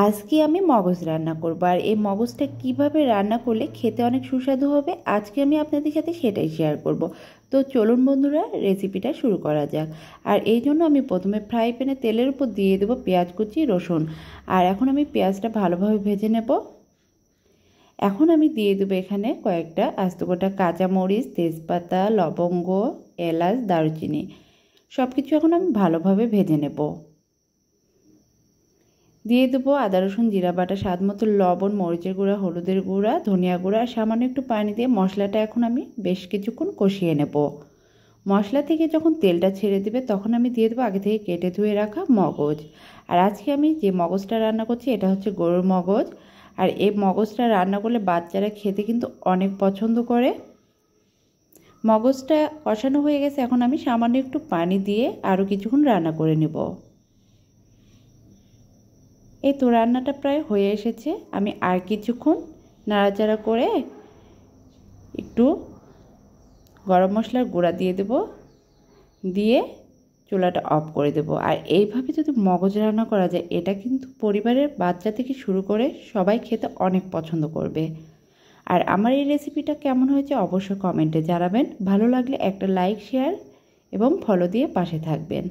আজকে আমি মগজ রান্না করব, আর এই মগজটা কিভাবে রান্না করলে খেতে অনেক সুস্বাদু হবে আজকে আমি আপনাদের সাথে সেটাই শেয়ার করব। তো চলুন বন্ধুরা, রেসিপিটা শুরু করা যাক। আর এই জন্য আমি প্রথমে ফ্রাই প্যানে তেলের উপর দিয়ে দেবো পেঁয়াজ কুচি, রসুন। আর এখন আমি পেঁয়াজটা ভালোভাবে ভেজে নেব। এখন আমি দিয়ে দেবো এখানে কয়েকটা আস্ত গোটা কাঁচামরিচ, তেজপাতা, লবঙ্গ, এলাচ, দারুচিনি। সব কিছু এখন আমি ভালোভাবে ভেজে নেব। দিয়ে দেবো আদা রসুন জিরা বাটা, স্বাদ মতো লবণ, মরিচের গুঁড়া, হলুদের গুঁড়া, ধনিয়া গুঁড়া আর সামান্য একটু পানি দিয়ে মশলাটা এখন আমি বেশ কিছুক্ষণ কষিয়ে নেব। মশলা থেকে যখন তেলটা ছেড়ে দেবে তখন আমি দিয়ে দেবো আগে থেকে কেটে ধুয়ে রাখা মগজ। আর আজকে আমি যে মগজটা রান্না করছি এটা হচ্ছে গরুর মগজ। আর এই মগজটা রান্না করলে বাচ্চারা খেতে কিন্তু অনেক পছন্দ করে। মগজটা কষানো হয়ে গেছে, এখন আমি সামান্য একটু পানি দিয়ে আরও কিছুক্ষণ রান্না করে নেব। এই তো রান্নাটা প্রায় হয়ে এসেছে, আমি আর কিছুক্ষণ নাড়াচাড়া করে একটু গরম মশলার গুঁড়া দিয়ে দেব, দিয়ে চুলাটা অফ করে দেব। আর এইভাবে যদি মগজ রান্না করা যায় এটা কিন্তু পরিবারের বাচ্চা থেকে শুরু করে সবাই খেতে অনেক পছন্দ করবে। আর আমার এই রেসিপিটা কেমন হয়েছে অবশ্যই কমেন্টে জানাবেন। ভালো লাগলে একটা লাইক, শেয়ার এবং ফলো দিয়ে পাশে থাকবেন।